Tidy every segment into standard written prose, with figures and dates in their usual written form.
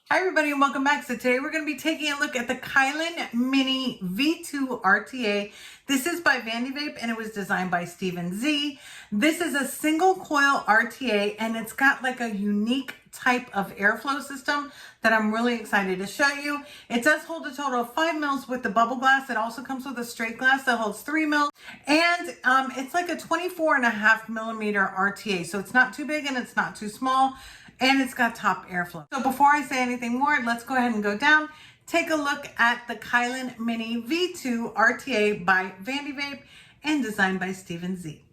Hi everybody and welcome back. So today we're going to be taking a look at the Kylin Mini V2 RTA. This is by Vandy Vape and it was designed by Steven Z. This is a single coil RTA and it's got like a unique type of airflow system that I'm really excited to show you. It does hold a total of 5 mils with the bubble glass. It also comes with a straight glass that holds 3 mils and it's like a 24.5 millimeter RTA. So it's not too big and it's not too small. And it's got top airflow. So before I say anything more, let's go ahead and go down. Take a look at the Kylin Mini V2 RTA by Vandy Vape and designed by Steven Z.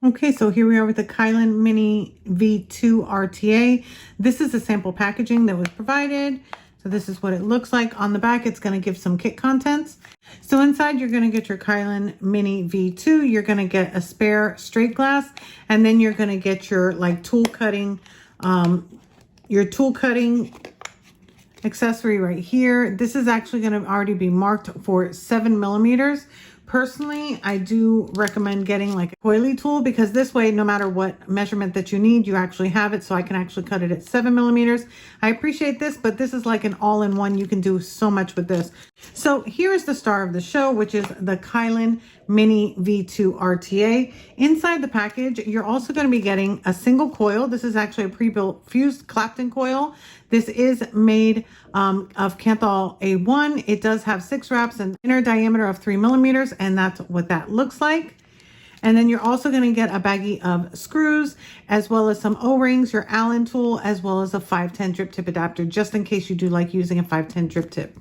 Okay, so here we are with the Kylin Mini V2 RTA. This is the sample packaging that was provided. So this is what it looks like. On the back, it's going to give some kit contents. So inside, you're going to get your Kylin Mini V2. You're going to get a spare straight glass, and then you're going to get your like tool cutting accessory right here. This is actually going to already be marked for 7 millimeters. Personally, I do recommend getting like a coily tool because this way, no matter what measurement that you need, you actually have it. So I can actually cut it at 7 millimeters. I appreciate this, but this is like an all-in-one. You can do so much with this. So here's the star of the show, which is the Kylin Mini V2 RTA. Inside the package, you're also going to be getting a single coil. This is actually a pre-built fused Clapton coil. This is made of Kanthal A1. It does have 6 wraps and inner diameter of 3 millimeters, and that's what that looks like. And then you're also going to get a baggie of screws, as well as some O-rings, your Allen tool, as well as a 510 drip tip adapter, just in case you do like using a 510 drip tip.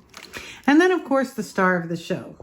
And then, of course, the star of the show.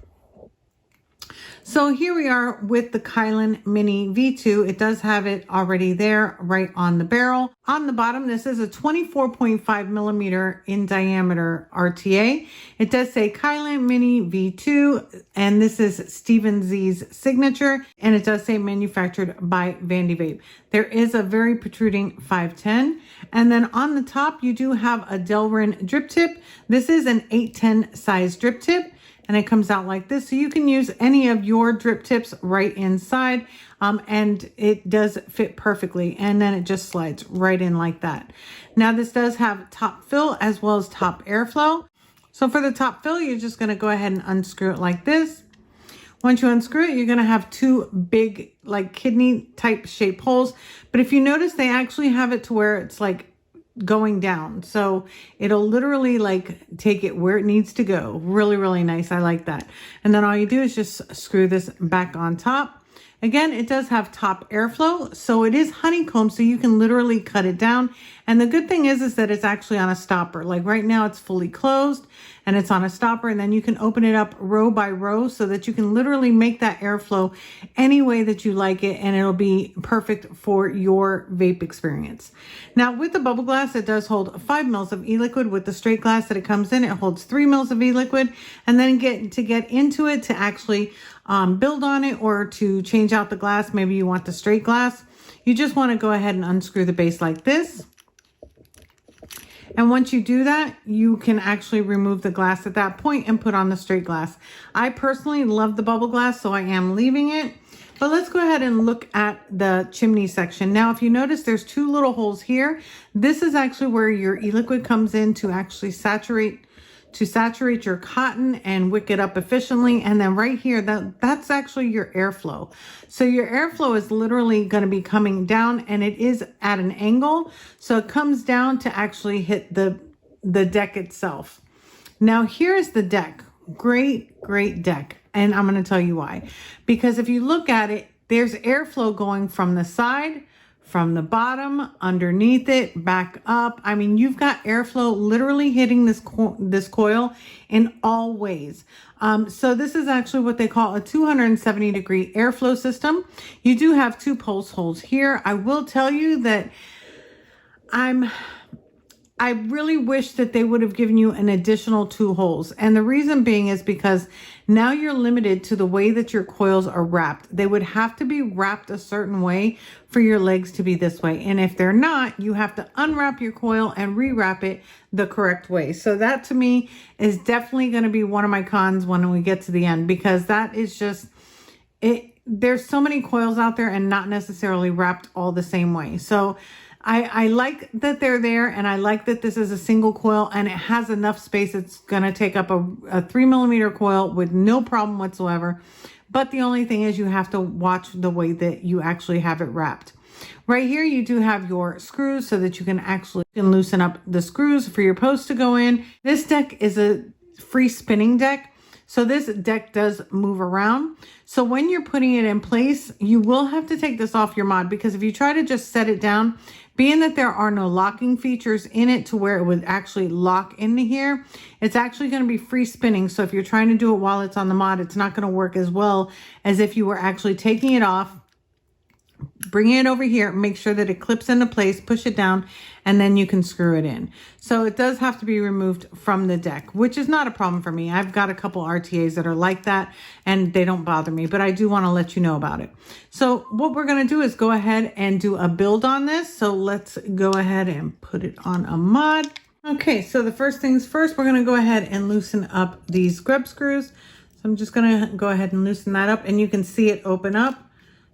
So here we are with the Kylin Mini V2. It does have it already there right on the barrel. On the bottom, this is a 24.5 millimeter in diameter RTA. It does say Kylin Mini V2, and this is Steven Z's signature, and it does say manufactured by Vandy Vape. There is a very protruding 510. And then on the top, you do have a Delrin drip tip. This is an 810 size drip tip. And it comes out like this. So you can use any of your drip tips right inside. And it does fit perfectly. And then it just slides right in like that. Now this does have top fill as well as top airflow. So for the top fill, you're just going to go ahead and unscrew it like this. Once you unscrew it, you're going to have 2 big like kidney type shape holes. But if you notice, they actually have it to where it's like going down, so it'll literally like take it where it needs to go. Really nice. I like that. And then all you do is just screw this back on top. Again, it does have top airflow, so it is honeycomb, so you can literally cut it down. And the good thing is that it's actually on a stopper. Like right now it's fully closed and it's on a stopper, and then you can open it up row by row so that you can literally make that airflow any way that you like it, and it'll be perfect for your vape experience. Now with the bubble glass, it does hold 5 mils of e-liquid. With the straight glass that it comes in, it holds 3 mils of e-liquid. And then to get into it, to actually build on it or to change out the glass, maybe you want the straight glass, you just want to go ahead and unscrew the base like this. And once you do that, you can actually remove the glass at that point and put on the straight glass. I personally love the bubble glass, so I am leaving it. But let's go ahead and look at the chimney section. Now, if you notice, there's 2 little holes here. This is actually where your e-liquid comes in to actually saturate your cotton and wick it up efficiently. And then right here, that's actually your airflow. So your airflow is literally going to be coming down, and it is at an angle. So it comes down to actually hit the deck itself. Now here's the deck. Great deck. And I'm going to tell you why. Because if you look at it, there's airflow going from the side, from the bottom, underneath it, back up. I mean, you've got airflow literally hitting this coil in all ways. So this is actually what they call a 270-degree airflow system. You do have 2 pulse holes here. I will tell you that I really wish that they would have given you an additional 2 holes. And the reason being is because now you're limited to the way that your coils are wrapped. They would have to be wrapped a certain way for your legs to be this way. And if they're not, you have to unwrap your coil and rewrap it the correct way. So that to me is definitely going to be one of my cons when we get to the end, because that is just it. There's so many coils out there and not necessarily wrapped all the same way. So I like that they're there, and I like that this is a single coil and it has enough space. It's going to take up a 3mm coil with no problem whatsoever. But the only thing is you have to watch the way that you actually have it wrapped. Right here, you do have your screws so that you can actually loosen up the screws for your post to go in. This deck is a free spinning deck. So this deck does move around. So when you're putting it in place, you will have to take this off your mod, because if you try to just set it down, being that there are no locking features in it to where it would actually lock into here, it's actually going to be free spinning. So if you're trying to do it while it's on the mod, it's not going to work as well as if you were actually taking it off, bringing it over here, make sure that it clips into place, push it down, and then you can screw it in. So it does have to be removed from the deck, which is not a problem for me. I've got a couple RTAs that are like that and they don't bother me, but I do want to let you know about it. So what we're going to do is go ahead and do a build on this. So let's go ahead and put it on a mod. Okay, so the first things first, we're going to go ahead and loosen up these grub screws. So I'm just going to go ahead and loosen that up, and you can see it open up.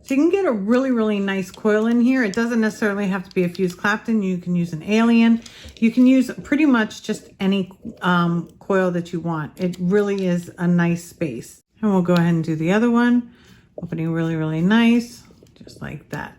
So you can get a really, really nice coil in here. It doesn't necessarily have to be a fused Clapton. You can use an Alien. You can use pretty much just any coil that you want. It really is a nice space. And we'll go ahead and do the other one. Opening really, really nice, just like that.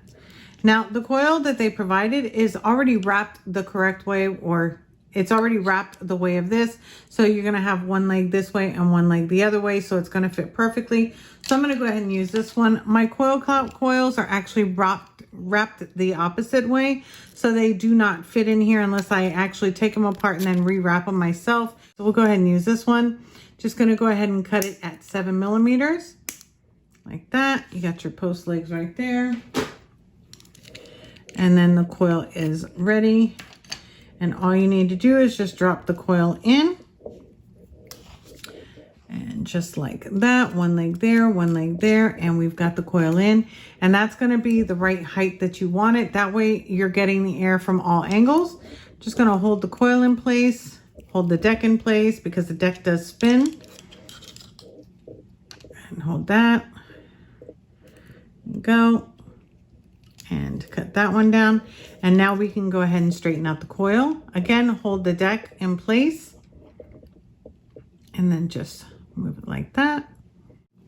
Now, the coil that they provided is already wrapped the correct way, or it's already wrapped the way of this. So you're going to have one leg this way and one leg the other way. So it's going to fit perfectly. So I'm going to go ahead and use this one. My coil coils are actually wrapped the opposite way. So they do not fit in here unless I actually take them apart and then rewrap them myself. So we'll go ahead and use this one. Just going to go ahead and cut it at 7mm. Like that. You got your post legs right there. And then the coil is ready. And all you need to do is just drop the coil in. And just like that, one leg there, and we've got the coil in. And that's going to be the right height that you want it. That way you're getting the air from all angles. Just going to hold the coil in place, hold the deck in place because the deck does spin. And hold that. Go. And cut that one down. And now we can go ahead and straighten out the coil. Again, hold the deck in place. And then just move it like that.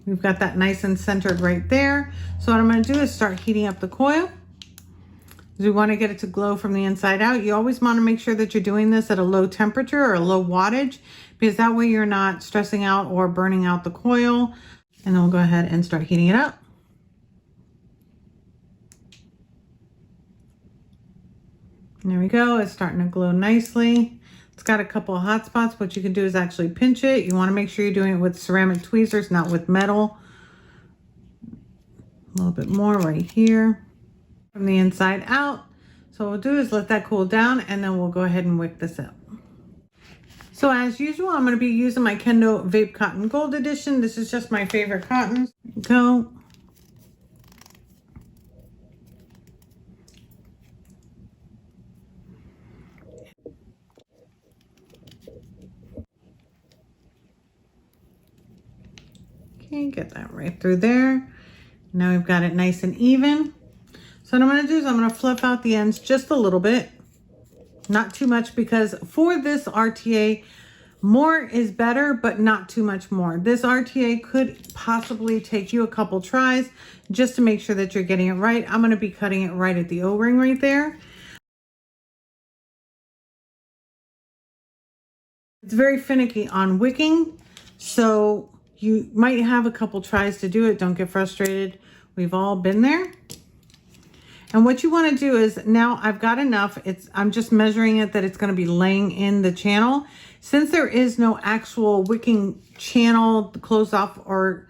We've got that nice and centered right there. So what I'm going to do is start heating up the coil. We want to get it to glow from the inside out. You always want to make sure that you're doing this at a low temperature or a low wattage, because that way you're not stressing out or burning out the coil. And then we'll go ahead and start heating it up. And there we go. It's starting to glow nicely. It's got a couple of hot spots. What you can do is actually pinch it. You want to make sure you're doing it with ceramic tweezers, not with metal. A little bit more right here from the inside out. So what we'll do is let that cool down, and then we'll go ahead and wick this up. So as usual, I'm going to be using my Kendo Vape Cotton Gold Edition. This is just my favorite cotton. Go. Okay, get that right through there. Now we've got it nice and even. So what I'm going to do is I'm going to fluff out the ends just a little bit. Not too much, because for this RTA, more is better, but not too much more. This RTA could possibly take you a couple tries just to make sure that you're getting it right. I'm going to be cutting it right at the O-ring right there. It's very finicky on wicking, so you might have a couple tries to do it. Don't get frustrated. We've all been there. And what you want to do is, now I've got enough. I'm just measuring it that it's going to be laying in the channel. Since there is no actual wicking channel closed off or,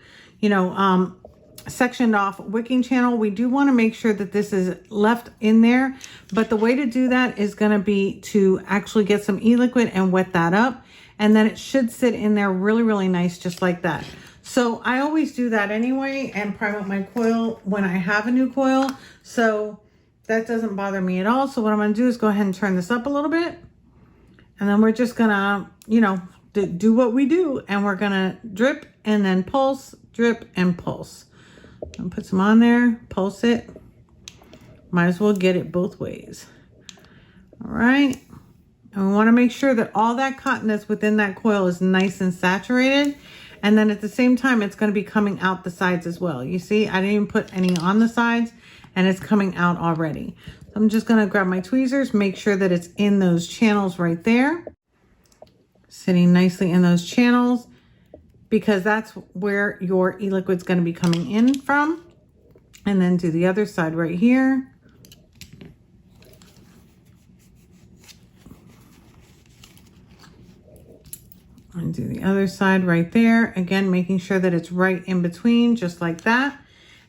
sectioned off wicking channel, we do want to make sure that this is left in there. But the way to do that is going to be to actually get some e-liquid and wet that up. And then it should sit in there really, really nice, just like that. So I always do that anyway, and prime up my coil when I have a new coil. So that doesn't bother me at all. So what I'm going to do is go ahead and turn this up a little bit. And then we're just going to, do what we do. And we're going to drip and then pulse, drip and pulse. And put some on there, pulse it. Might as well get it both ways. All right. And we want to make sure that all that cotton that's within that coil is nice and saturated. And then at the same time, it's going to be coming out the sides as well. You see, I didn't even put any on the sides and it's coming out already. So I'm just going to grab my tweezers, make sure that it's in those channels right there. Sitting nicely in those channels, because that's where your e-liquid's going to be coming in from. And then do the other side right here. And do the other side right there. Again, making sure that it's right in between, just like that.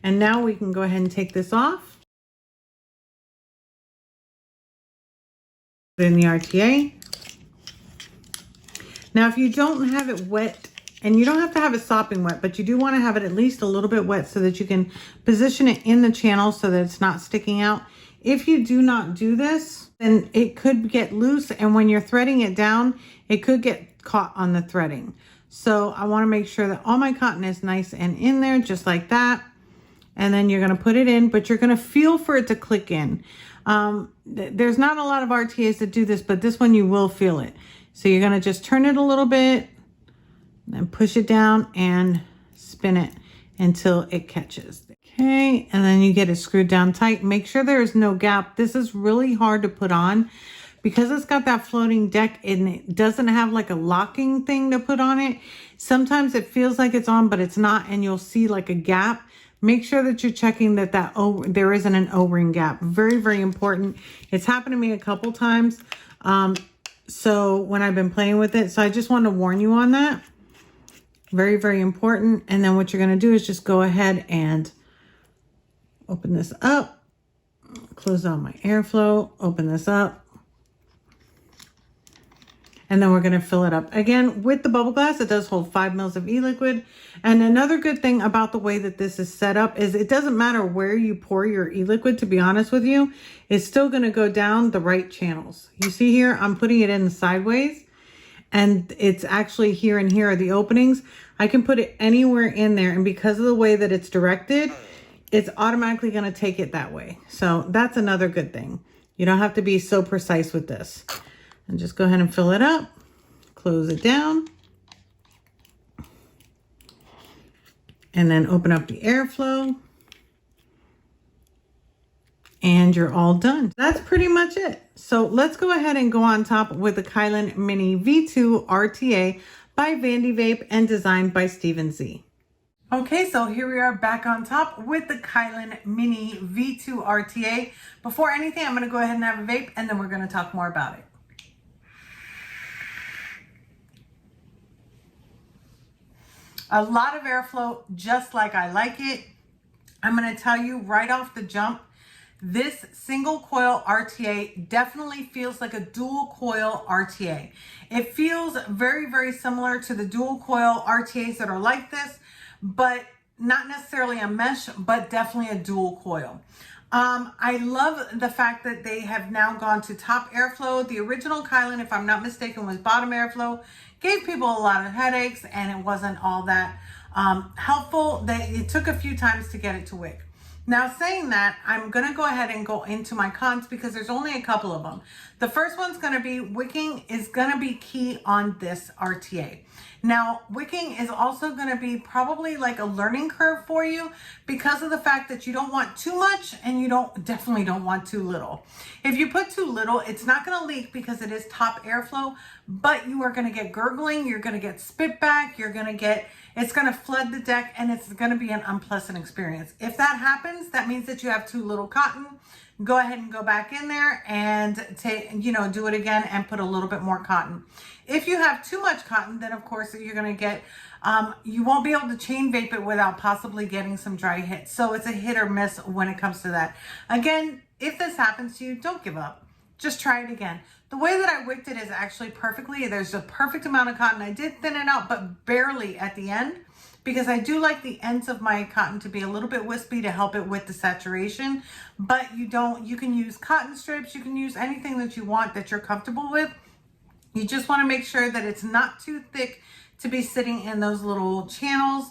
And now we can go ahead and take this off. Put in the RTA. Now, if you don't have it wet, and you don't have to have it sopping wet, but you do want to have it at least a little bit wet so that you can position it in the channel so that it's not sticking out. If you do not do this, then it could get loose, and when you're threading it down, it could get caught on the threading. So I want to make sure that all my cotton is nice and in there, just like that. And then you're going to put it in, but you're going to feel for it to click in. There's not a lot of RTAs that do this, but this one you will feel it. So you're going to just turn it a little bit, then push it down and spin it until it catches. Okay, and then you get it screwed down tight. Make sure there is no gap. This is really hard to put on because it's got that floating deck and it doesn't have like a locking thing to put on it. Sometimes it feels like it's on, but it's not, and you'll see like a gap. Make sure that you're checking that there isn't an O-ring gap. Very, very important. It's happened to me a couple times. So when I've been playing with it, so I just want to warn you on that. Very, very important. And then what you're going to do is just go ahead and open this up, close down my airflow, open this up. And then we're going to fill it up. Again, with the bubble glass, it does hold 5 mils of e-liquid. And another good thing about the way that this is set up is it doesn't matter where you pour your e-liquid, to be honest with you. It's still going to go down the right channels. You see here, I'm putting it in sideways. And it's actually here and here are the openings. I can put it anywhere in there. And because of the way that it's directed, it's automatically going to take it that way. So that's another good thing. You don't have to be so precise with this. And just go ahead and fill it up, close it down, and then open up the airflow, and you're all done. That's pretty much it. So let's go ahead and go on top with the Kylin Mini V2 RTA by Vandy Vape and designed by Steven Z. Okay, so here we are back on top with the Kylin Mini V2 RTA. Before anything, I'm going to go ahead and have a vape, and then we're going to talk more about it. A lot of airflow, just like I like it. I'm going to tell you right off the jump, this single coil RTA definitely feels like a dual coil RTA. It feels very, very similar to the dual coil RTAs that are like this, but not necessarily a mesh, but definitely a dual coil. I love the fact that they have now gone to top airflow. The original Kylin, if I'm not mistaken, was bottom airflow. Gave people a lot of headaches, and it wasn't all that helpful. It took a few times to get it to wick. Now, saying that, I'm going to go ahead and go into my cons because there's only a couple of them. The first one's going to be wicking is going to be key on this RTA. Now, wicking is also going to be probably like a learning curve for you because of the fact that you don't want too much and you definitely don't want too little. If you put too little, it's not going to leak because it is top airflow, but you are going to get gurgling, you're going to get spit back, it's going to flood the deck, and it's going to be an unpleasant experience. If that happens, that means that you have too little cotton. Go ahead and go back in there and do it again and put a little bit more cotton. If you have too much cotton, then of course you're going to get, you won't be able to chain vape it without possibly getting some dry hits. So it's a hit or miss when it comes to that. Again, if this happens to you, don't give up. Just try it again. The way that I wicked it is actually perfectly. There's a perfect amount of cotton. I did thin it out, but barely at the end, because I do like the ends of my cotton to be a little bit wispy to help it with the saturation. But you can use cotton strips. You can use anything that you want that you're comfortable with. You just want to make sure that it's not too thick to be sitting in those little channels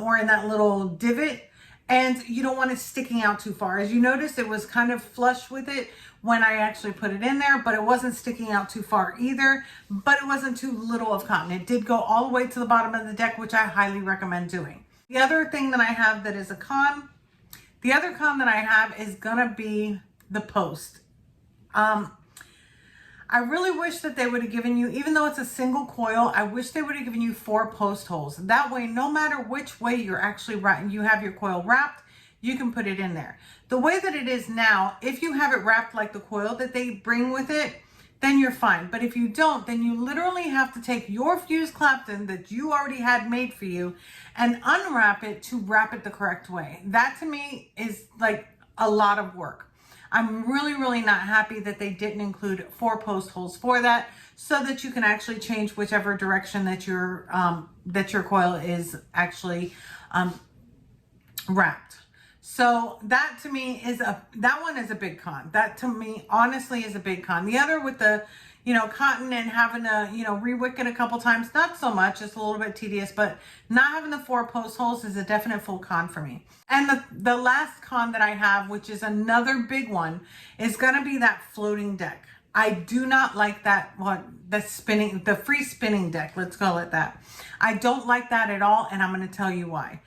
or in that little divot. and you don't want it sticking out too far. As you notice, it was kind of flush with it when I actually put it in there, but it wasn't sticking out too far either, but it wasn't too little of cotton. It did go all the way to the bottom of the deck, which I highly recommend doing. The other thing that I have that is a con, the other con that I have is gonna be the post. I really wish that they would have given you, even though it's a single coil, I wish they would have given you 4 post holes. That way, no matter which way you're actually you have your coil wrapped, you can put it in there. The way that it is now, if you have it wrapped like the coil that they bring with it, then you're fine. But if you don't, then you literally have to take your fuse Clapton that you already had made for you and unwrap it to wrap it the correct way. That to me is like a lot of work. I'm really not happy that they didn't include 4 post holes for that, so that you can actually change whichever direction that your coil is actually wrapped. So that to me is that one is a big con. That to me honestly is a big con. The other with the cotton and having to re-wick it a couple times, not so much, it's a little bit tedious, but not having the 4 post holes is a definite full con for me. And the last con that I have, which is another big one, is going to be that floating deck. I do not like that one, the free spinning deck, let's call it that. I don't like that at all, and I'm going to tell you why.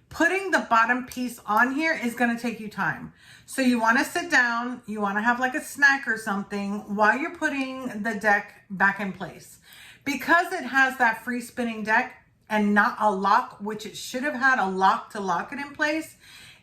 Putting the bottom piece on here is going to take you time. So you want to sit down, you want to have like a snack or something while you're putting the deck back in place. Because it has that free spinning deck and not a lock, which it should have had a lock to lock it in place,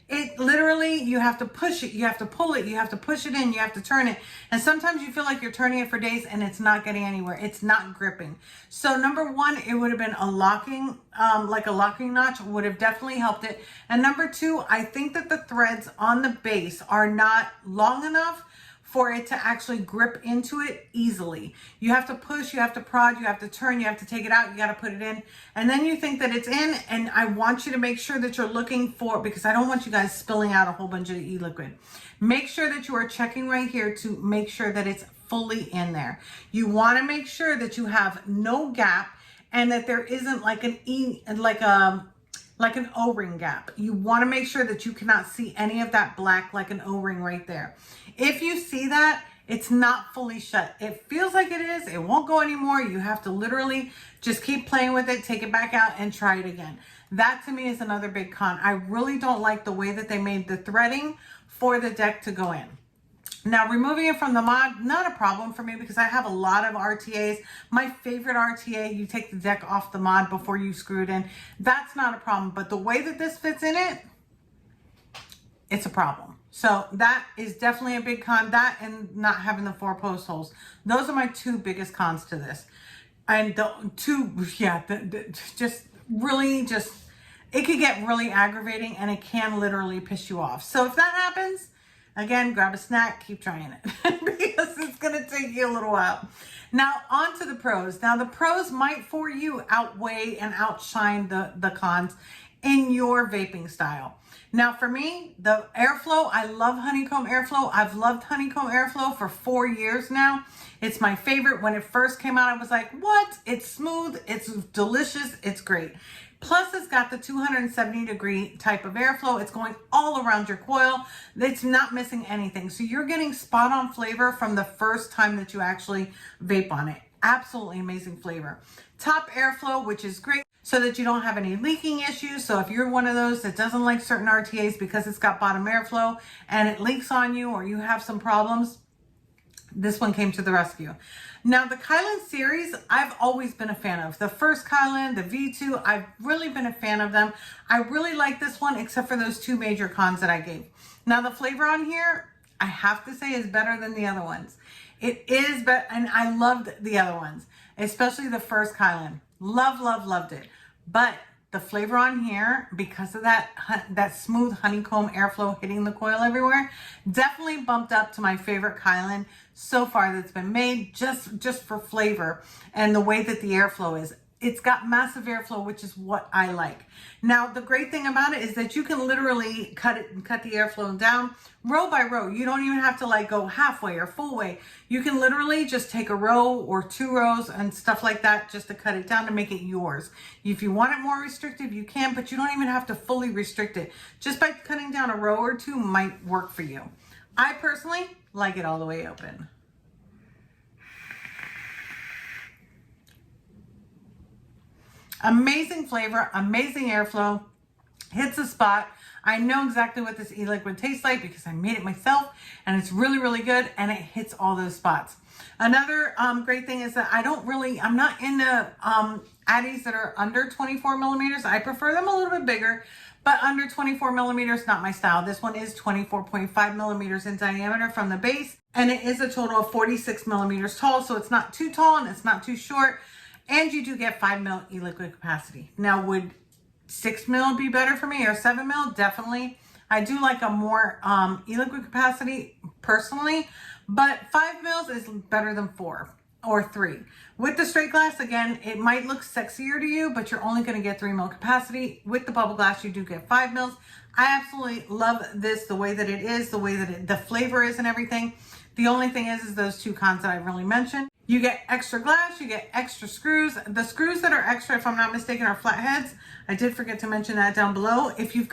it literally, you have to push it, you have to pull it, you have to push it in, you have to turn it. And sometimes you feel like you're turning it for days and it's not getting anywhere. It's not gripping. So number one, it would have been a locking, like a locking notch would have definitely helped it. And number two, I think that the threads on the base are not long enough for it to actually grip into it easily. You have to push, you have to prod, you have to turn, you have to take it out, you got to put it in. And then you think that it's in, and I want you to make sure that you're looking for, because I don't want you guys spilling out a whole bunch of e-liquid. Make sure that you are checking right here to make sure that it's fully in there. You want to make sure that you have no gap and that there isn't like an O-ring gap. You want to make sure that you cannot see any of that black like an O-ring right there. If you see that, it's not fully shut. It feels like it is. It won't go anymore. You have to literally just keep playing with it, take it back out, and try it again. That to me is another big con. I really don't like the way that they made the threading for the deck to go in. Now, removing it from the mod, not a problem for me because I have a lot of RTAs. My favorite RTA, you take the deck off the mod before you screw it in. That's not a problem. But the way that this fits in it, it's a problem. So that is definitely a big con. That and not having the 4 post holes. Those are my 2 biggest cons to this. And the 2, yeah, just really just, it could get really aggravating and it can literally piss you off. So if that happens, again, grab a snack, keep trying it because it's going to take you a little while. Now, on to the pros. Now, the pros might for you outweigh and outshine the cons in your vaping style. Now, for me, the airflow, I love Honeycomb airflow. I've loved Honeycomb airflow for 4 years now. It's my favorite. When it first came out, I was like, what? It's smooth, it's delicious, it's great. Plus, it's got the 270-degree type of airflow. It's going all around your coil. It's not missing anything. So you're getting spot-on flavor from the first time that you actually vape on it. Absolutely amazing flavor. Top airflow, which is great so that you don't have any leaking issues. So if you're one of those that doesn't like certain RTAs because it's got bottom airflow and it leaks on you or you have some problems, this one came to the rescue. Now, the Kylin series, I've always been a fan of. The first Kylin, the V2, I've really been a fan of them. I really like this one, except for those 2 major cons that I gave. Now, the flavor on here, I have to say, is better than the other ones. It is better, and I loved the other ones, especially the first Kylin. Loved it. But the flavor on here, because of that smooth honeycomb airflow hitting the coil everywhere, definitely bumped up to my favorite Kylin so far that's been made, just for flavor and the way that the airflow is. it's got massive airflow, which is what I like. Now, the great thing about it is that you can literally cut the airflow down row by row. You don't even have to like go halfway or full way. You can literally just take a row or 2 rows and stuff like that just to cut it down to make it yours. If you want it more restrictive, you can, but you don't even have to fully restrict it. Just by cutting down a row or 2 might work for you. I personally like it all the way open. Amazing flavor, amazing airflow, hits the spot. I know exactly what this e-liquid tastes like because I made it myself, and it's really, really good, and it hits all those spots. Another great thing is that I'm not into addies that are under 24 millimeters. I prefer them a little bit bigger, but under 24 millimeters, not my style. This one is 24.5 millimeters in diameter from the base, and it is a total of 46 millimeters tall, so it's not too tall and it's not too short. And you do get 5 mil e-liquid capacity. Now, would 6 mil be better for me or 7 mil? Definitely. I do like a more e-liquid capacity personally, but 5 mils is better than 4 or 3. With the straight glass, again, it might look sexier to you, but you're only going to get 3 mil capacity. With the bubble glass, you do get 5 mils. I absolutely love this, the way that it is, the way that the flavor is and everything. The only thing is those 2 cons that I really mentioned. You get extra glass, you get extra screws. The screws that are extra, if I'm not mistaken, are flatheads. I did forget to mention that down below. If you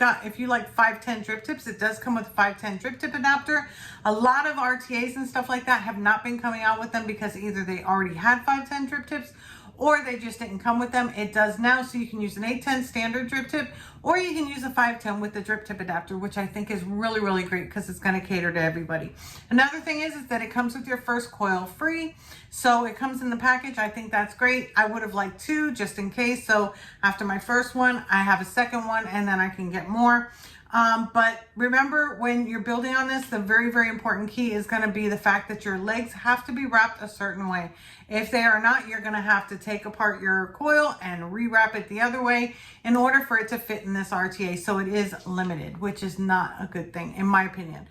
like 510 drip tips, it does come with a 510 drip tip adapter. A lot of RTAs and stuff like that have not been coming out with them because either they already had 510 drip tips or they just didn't come with them. It does now, so you can use an 810 standard drip tip, or you can use a 510 with the drip tip adapter, which I think is really, really great because it's going to cater to everybody. Another thing is that it comes with your first coil free. So it comes in the package. I think that's great. I would have liked 2 just in case. So after my first one, I have a second one, and then I can get more. But remember, when you're building on this, the very, very important key is going to be the fact that your legs have to be wrapped a certain way. If they are not, you're going to have to take apart your coil and rewrap it the other way in order for it to fit in this RTA. So it is limited, which is not a good thing, in my opinion,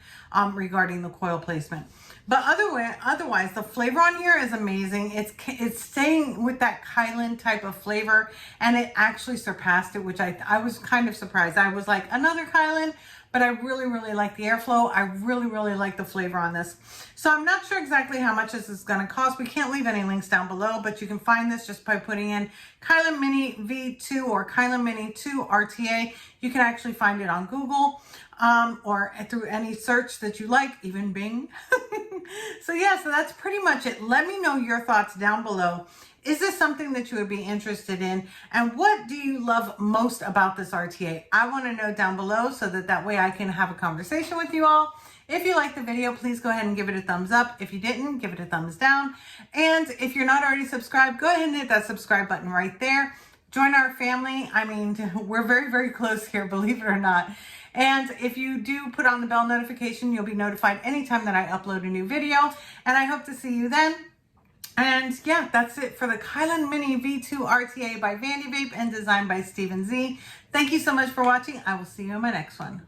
regarding the coil placement. But otherwise, the flavor on here is amazing. It's staying with that Kylin type of flavor, and it actually surpassed it, which I was kind of surprised. I was like, another Kylin, but I really, really like the airflow. I really, really like the flavor on this. So I'm not sure exactly how much this is going to cost. We can't leave any links down below, but you can find this just by putting in Kylin Mini V2 or Kylin Mini 2 RTA. You can actually find it on Google or through any search that you like, even Bing. So yeah, so that's pretty much it. Let me know your thoughts down below. Is this something that you would be interested in? And what do you love most about this RTA? I want to know down below so that way I can have a conversation with you all. If you liked the video, please go ahead and give it a thumbs up. If you didn't, give it a thumbs down. And if you're not already subscribed, go ahead and hit that subscribe button right there. Join our family. I mean, we're very, very close here, believe it or not. And if you do put on the bell notification, you'll be notified anytime that I upload a new video. And I hope to see you then. And yeah, that's it for the Kylin Mini V2 RTA by Vandy Vape and designed by Steven Z. Thank you so much for watching. I will see you in my next one.